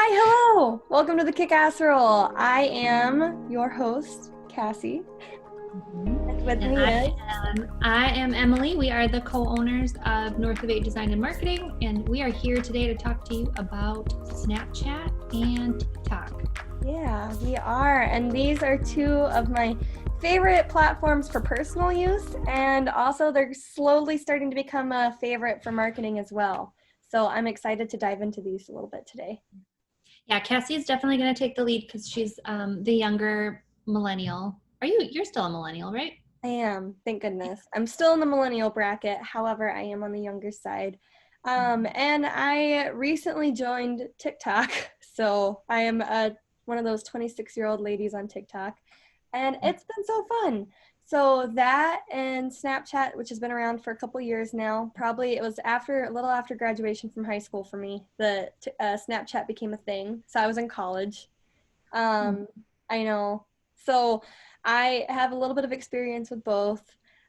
Hi, hello. Welcome to the Kickasserole. I am your host, Cassie. And with And me is I am Emily. We are the co-owners of North of 8 Design and Marketing, and we are here today to talk to you about Snapchat and TikTok. Yeah, we are. And these are two of my favorite platforms for personal use, and also they're slowly starting to become a favorite for marketing as well. So I'm excited to dive into these a little bit today. Yeah, Cassie is definitely going to take the lead because she's the younger millennial. You're still a millennial, right? I am, thank goodness. I'm still in the millennial bracket. However, I am on the younger side. And I recently joined TikTok. So I am one of those 26-year-old ladies on TikTok. And it's been so fun. So that and Snapchat, which has been around for a couple years now, probably it was a little after graduation from high school for me, that Snapchat became a thing. So I was in college. I know. So I have a little bit of experience with both.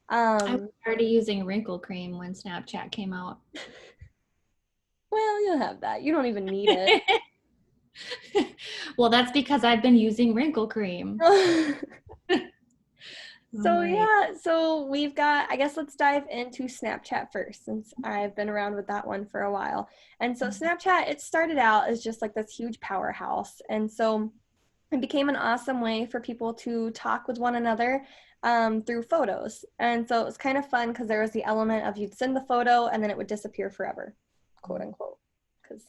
I was already using wrinkle cream when Snapchat came out. Well, you'll have that. You don't even need it. Well, that's because I've been using wrinkle cream. So yeah, so we've got, I guess let's dive into Snapchat first, since I've been around with that one for a while. And so Snapchat, it started out as just like this huge powerhouse. And so it became an awesome way for people to talk with one another through photos. And so it was kind of fun because there was the element of you'd send the photo and then it would disappear forever, quote unquote, because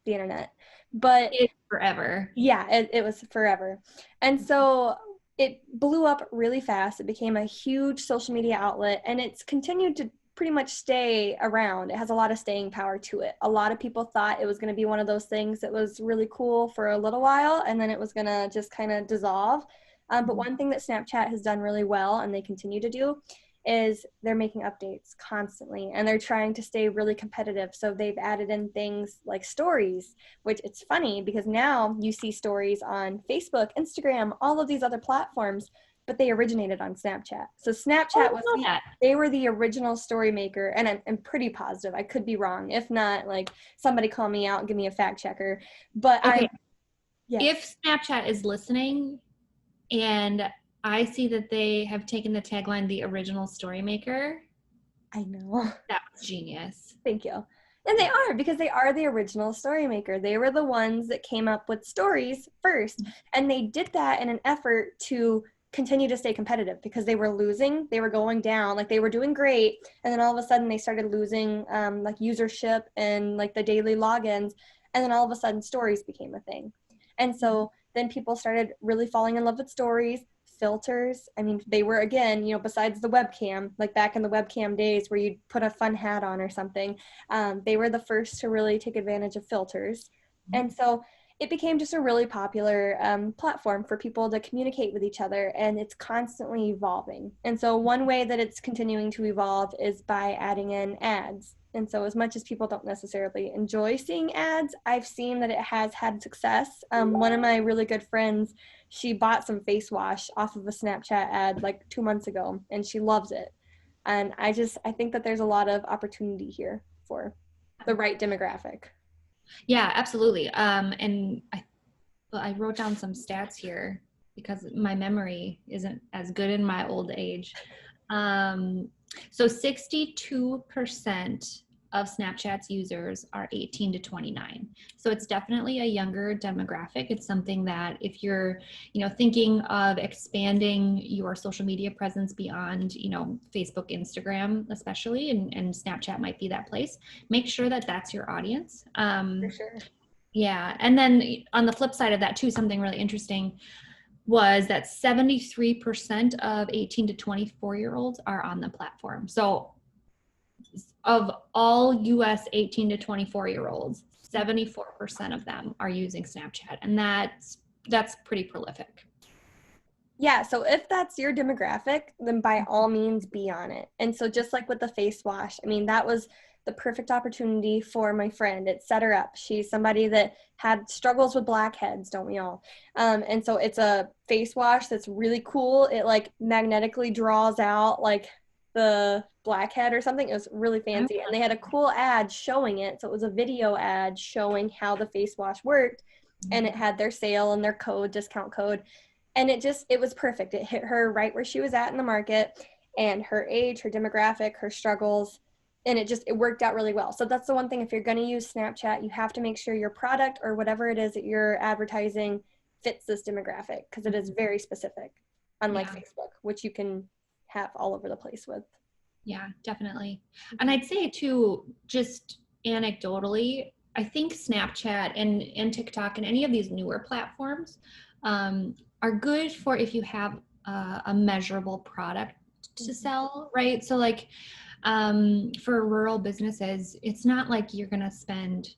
the internet. But it's forever. Yeah, it was forever. And so it blew up really fast. It became a huge social media outlet, and it's continued to pretty much stay around. It has a lot of staying power to it. A lot of people thought it was going to be one of those things that was really cool for a little while, and then it was going to just kind of dissolve. But one thing that Snapchat has done really well, and they continue to do, is they're making updates constantly, and they're trying to stay really competitive. So they've added in things like stories, which it's funny because now you see stories on Facebook, Instagram, all of these other platforms, but they originated on Snapchat. So Snapchat they were the original story maker, and I'm pretty positive. I could be wrong. If not, like, somebody call me out and give me a fact checker. But okay. If Snapchat is listening and I see that they have taken the tagline, the original story maker. I know. That was genius. Thank you. And they are, because they are the original story maker. They were the ones that came up with stories first. And they did that in an effort to continue to stay competitive, because they were losing, they were going down, like they were doing great. And then all of a sudden they started losing like usership and like the daily logins. And then all of a sudden stories became a thing. And so then people started really falling in love with stories. Filters, I mean, they were, again, besides the webcam, like back in the webcam days where you'd put a fun hat on or something, they were the first to really take advantage of filters. And so it became just a really popular platform for people to communicate with each other, and it's constantly evolving. And so one way that it's continuing to evolve is by adding in ads. And so as much as people don't necessarily enjoy seeing ads, I've seen that it has had success. One of my really good friends, she bought some face wash off of a Snapchat ad like 2 months ago, and she loves it. And I think that there's a lot of opportunity here for the right demographic. Yeah, absolutely. And I wrote down some stats here because my memory isn't as good in my old age. So 62% of Snapchat's users are 18 to 29. So it's definitely a younger demographic. It's something that if you're, thinking of expanding your social media presence beyond, Facebook, Instagram, especially, and Snapchat might be that place, make sure that that's your audience. For sure. Yeah. And then on the flip side of that too, something really interesting was that 73% of 18 to 24-year-olds are on the platform. So of all US 18 to 24-year-olds, 74% of them are using Snapchat. And that's pretty prolific. Yeah, so if that's your demographic, then by all means be on it. And so just like with the face wash, I mean, that was the perfect opportunity for my friend. It set her up. She's somebody that had struggles with blackheads, don't we all? And so it's a face wash that's really cool. It like magnetically draws out like the blackhead or something. It was really fancy. And they had a cool ad showing it. So it was a video ad showing how the face wash worked. and it had their sale and their code, discount code. And it was perfect. It hit her right where she was at in the market, and her age, her demographic, her struggles. And it worked out really well. So that's the one thing, if you're going to use Snapchat, you have to make sure your product or whatever it is that you're advertising fits this demographic, because it is very specific, unlike Facebook, which you can have all over the place with. Yeah, definitely. And I'd say too, just anecdotally, I think Snapchat and TikTok and any of these newer platforms are good for if you have a measurable product to sell, right? So like for rural businesses, it's not like you're going to spend,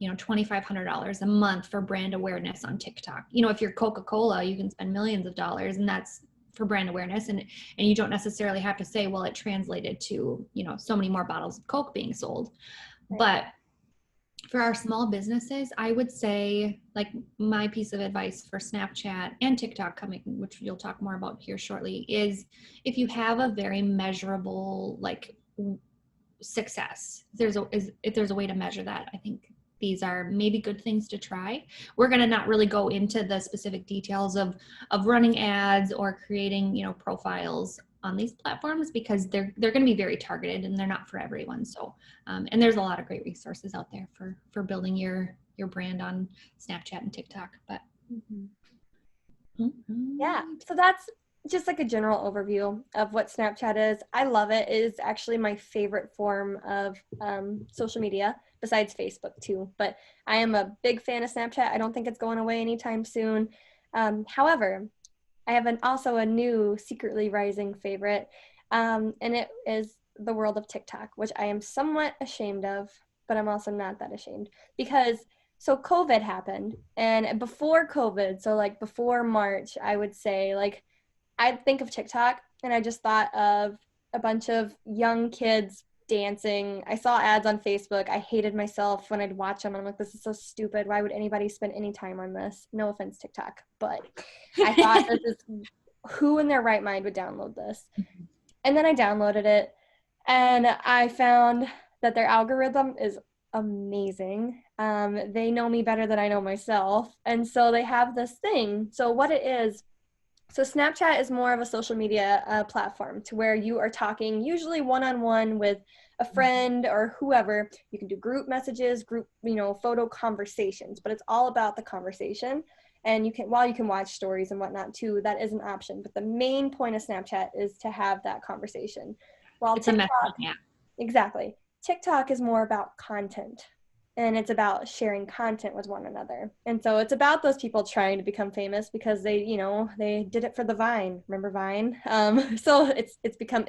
$2,500 a month for brand awareness on TikTok. If you're Coca-Cola, you can spend millions of dollars, and that's for brand awareness. And you don't necessarily have to say, well, it translated to, so many more bottles of Coke being sold. Right. But for our small businesses, I would say, like, my piece of advice for Snapchat and TikTok coming, which you'll talk more about here shortly, is if you have a very measurable, like, success, if there's a way to measure that, I think these are maybe good things to try. We're going to not really go into the specific details of running ads or creating, profiles on these platforms, because they're going to be very targeted and they're not for everyone. So, and there's a lot of great resources out there for building your brand on Snapchat and TikTok. But yeah, so that's just like a general overview of what Snapchat is. I love it. It is actually my favorite form of social media, besides Facebook too. But I am a big fan of Snapchat. I don't think it's going away anytime soon. However, I have also a new secretly rising favorite, and it is the world of TikTok, which I am somewhat ashamed of, but I'm also not that ashamed, because so COVID happened, and before COVID, so like before March, I would say, like, I'd think of TikTok and I just thought of a bunch of young kids dancing. I saw ads on Facebook. I hated myself when I'd watch them. I'm like, this is so stupid. Why would anybody spend any time on this? No offense, TikTok. But I thought, who in their right mind would download this? And then I downloaded it, and I found that their algorithm is amazing. They know me better than I know myself. And so they have this thing. So what it is, so Snapchat is more of a social media platform, to where you are talking usually one-on-one with a friend or whoever. You can do group messages, group, photo conversations, but it's all about the conversation. And while you can watch stories and whatnot too, that is an option. But the main point of Snapchat is to have that conversation. While it's TikTok, a message, yeah. Exactly. TikTok is more about content, and it's about sharing content with one another. And so it's about those people trying to become famous, because they did it for the Vine. Remember Vine? So it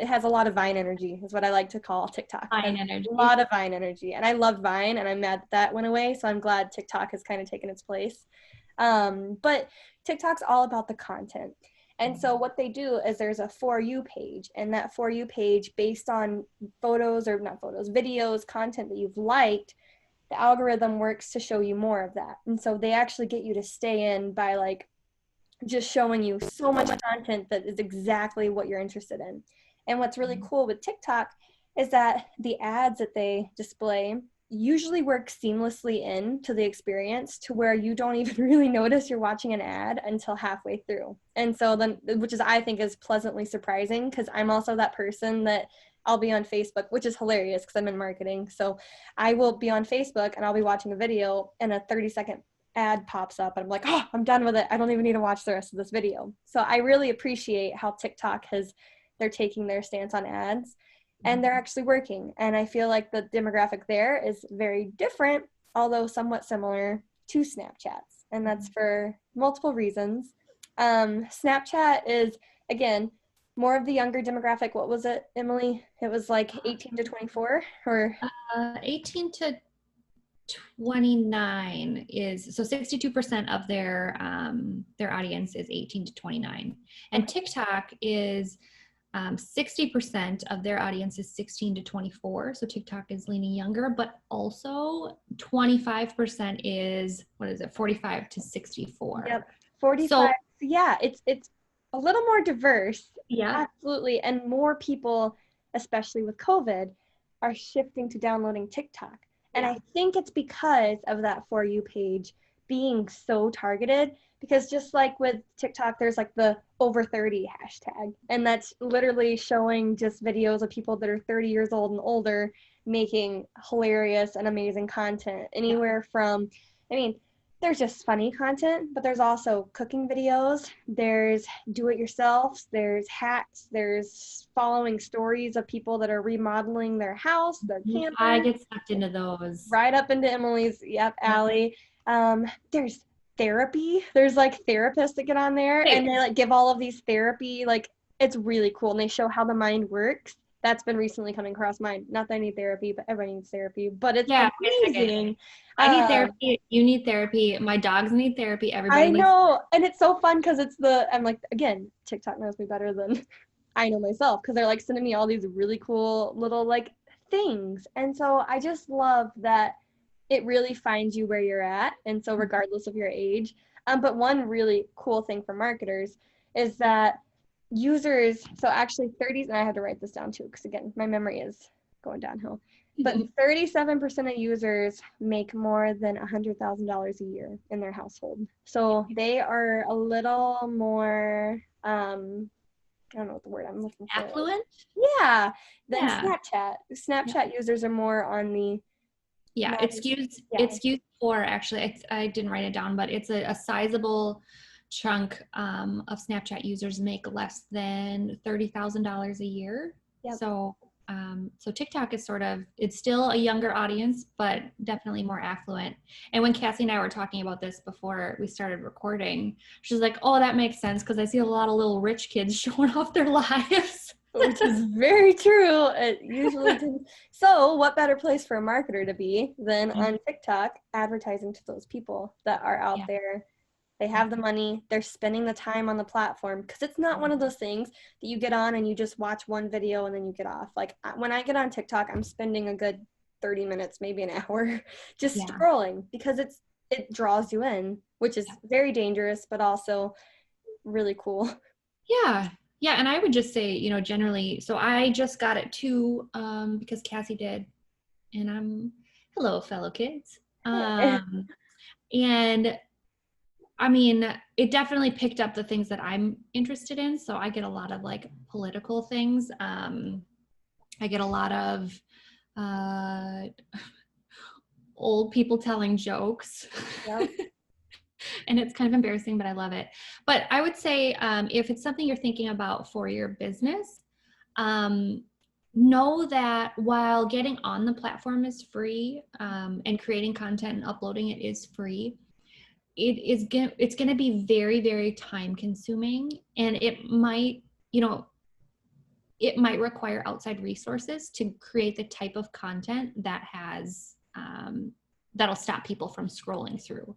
has a lot of Vine energy, is what I like to call TikTok. Vine energy. A lot of Vine energy. And I loved Vine, and I'm mad that went away. So I'm glad TikTok has kind of taken its place. But TikTok's all about the content. And so what they do is there's a For You page, and that For You page, based on videos, content that you've liked, the algorithm works to show you more of that. And so they actually get you to stay in by like just showing you so much content that is exactly what you're interested in. And what's really cool with TikTok is that the ads that they display usually work seamlessly into the experience, to where you don't even really notice you're watching an ad until halfway through. And so then, which is, I think, is pleasantly surprising, because I'm also that person that I'll be on Facebook, which is hilarious because I'm in marketing. So I will be on Facebook and I'll be watching a video, and a 30-second ad pops up, and I'm like, oh, I'm done with it. I don't even need to watch the rest of this video. So I really appreciate how TikTok they're taking their stance on ads, and they're actually working. And I feel like the demographic there is very different, although somewhat similar to Snapchat's. And that's for multiple reasons. Snapchat is, again, more of the younger demographic. What was it, Emily? It was like 18 to 24, or 18 to 29 is, so 62% of their audience is 18 to 29. And TikTok is 60% of their audience is 16 to 24. So TikTok is leaning younger, but also 25% is, 45 to 64. Yep, 45. So yeah, it's a little more diverse. Yeah, absolutely. And more people, especially with COVID, are shifting to downloading TikTok. And I think it's because of that For You page being so targeted, because just like with TikTok, there's like the over 30 hashtag, and that's literally showing just videos of people that are 30 years old and older making hilarious and amazing content. Anywhere from, I mean, there's just funny content, but there's also cooking videos, there's do-it-yourself, there's hacks, there's following stories of people that are remodeling their house, their camper. I get sucked into those. Right up into Emily's alley. There's therapy. There's like therapists that get on there and they like give all of these therapy, like it's really cool, and they show how the mind works. That's been recently coming across mine. Not that I need therapy, but everybody needs therapy. But it's amazing. I need therapy. You need therapy. My dogs need therapy. Everybody I know, and it's so fun because I'm like, again, TikTok knows me better than I know myself, because they're like sending me all these really cool little like things, and so I just love that it really finds you where you're at, and so regardless of your age. But one really cool thing for marketers is that users, so actually 30s, and I had to write this down too, because again, my memory is going downhill, but 37% of users make more than $100,000 a year in their household. So they are a little more, I don't know what the word I'm looking for. Affluent? Yeah, than Snapchat. Snapchat users are more on the it skews for, actually, I didn't write it down, but it's a sizable chunk of Snapchat users make less than $30,000 a year. Yep. So TikTok is it's still a younger audience, but definitely more affluent. And when Cassie and I were talking about this before we started recording, she's like, oh, that makes sense, because I see a lot of little rich kids showing off their lives. Which is very true. It usually does. So what better place for a marketer to be than on TikTok, advertising to those people that are out there. They have the money, they're spending the time on the platform, because it's not one of those things that you get on and you just watch one video and then you get off. Like when I get on TikTok, I'm spending a good 30 minutes, maybe an hour, just scrolling, because it draws you in, which is very dangerous, but also really cool. Yeah, and I would just say, generally, so I just got it too, because Cassie did, and hello, fellow kids. And I mean, it definitely picked up the things that I'm interested in. So I get a lot of like political things. I get a lot of old people telling jokes. Yep. And it's kind of embarrassing, but I love it. But I would say if it's something you're thinking about for your business, know that while getting on the platform is free, and creating content and uploading it is free, it's going to be very, very time consuming, and it might require outside resources to create the type of content that has that'll stop people from scrolling through.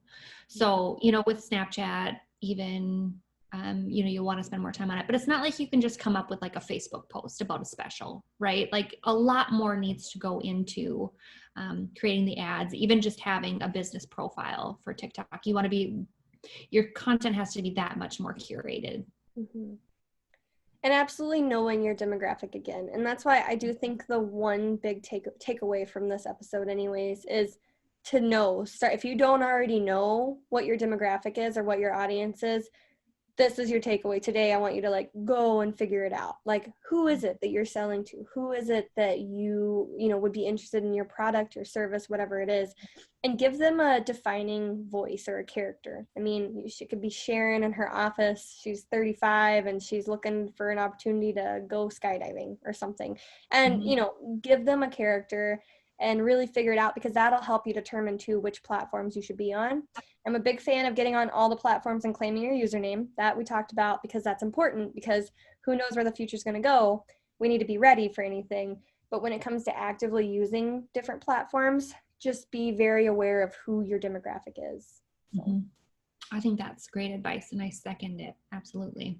So, with Snapchat, even, you want to spend more time on it, but it's not like you can just come up with like a Facebook post about a special, right? Like a lot more needs to go into creating the ads, even just having a business profile for TikTok. Your content has to be that much more curated. Mm-hmm. And absolutely knowing your demographic again. And that's why I do think the one big takeaway from this episode anyways is to if you don't already know what your demographic is or what your audience is, this is your takeaway today. I want you to like go and figure it out. Like, who is it that you're selling to? Who is it that you would be interested in your product or service, whatever it is, and give them a defining voice or a character. I mean, she could be Sharon in her office. She's 35 and she's looking for an opportunity to go skydiving or something. And, give them a character and really figure it out, because that'll help you determine too which platforms you should be on. I'm a big fan of getting on all the platforms and claiming your username that we talked about, because that's important, because who knows where the future is going to go. We need to be ready for anything. But when it comes to actively using different platforms, just be very aware of who your demographic is. So. Mm-hmm. I think that's great advice, and I second it. Absolutely.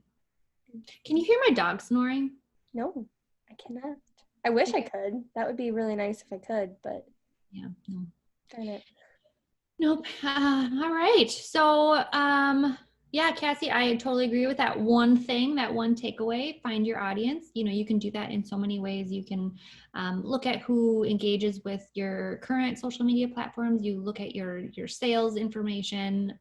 Can you hear my dog snoring? No, I cannot. I wish I could. That would be really nice if I could, but no. Darn it. Nope. All right. So Yeah, Cassie, I totally agree with that one thing, that one takeaway. Find your audience. You know, you can do that in so many ways. You can look at who engages with your current social media platforms. You look at your sales information,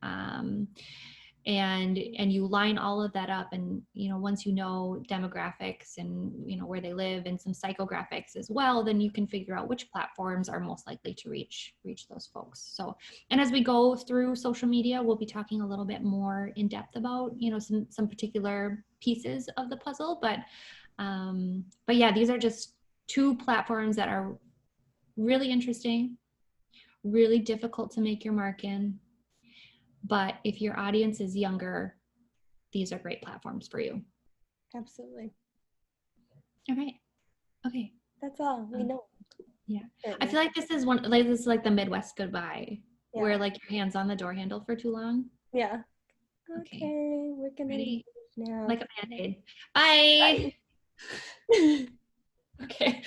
and you line all of that up. And you know, once you know demographics and you know where they live and some psychographics as well, then you can figure out which platforms are most likely to reach those folks. So, and as we go through social media, we'll be talking a little bit more in depth about, you know, some particular pieces of the puzzle. But yeah, these are just two platforms that are really interesting, really difficult to make your mark in. But if your audience is younger, these are great platforms for you. Absolutely. All right. Okay. That's all we know. Yeah. I Certainly. feel like this is like the Midwest goodbye, Yeah. where like your hands on the door handle for too long. Yeah. Okay. Okay, we're gonna Ready? leave now. Like a Band-Aid. Bye. Bye. Okay.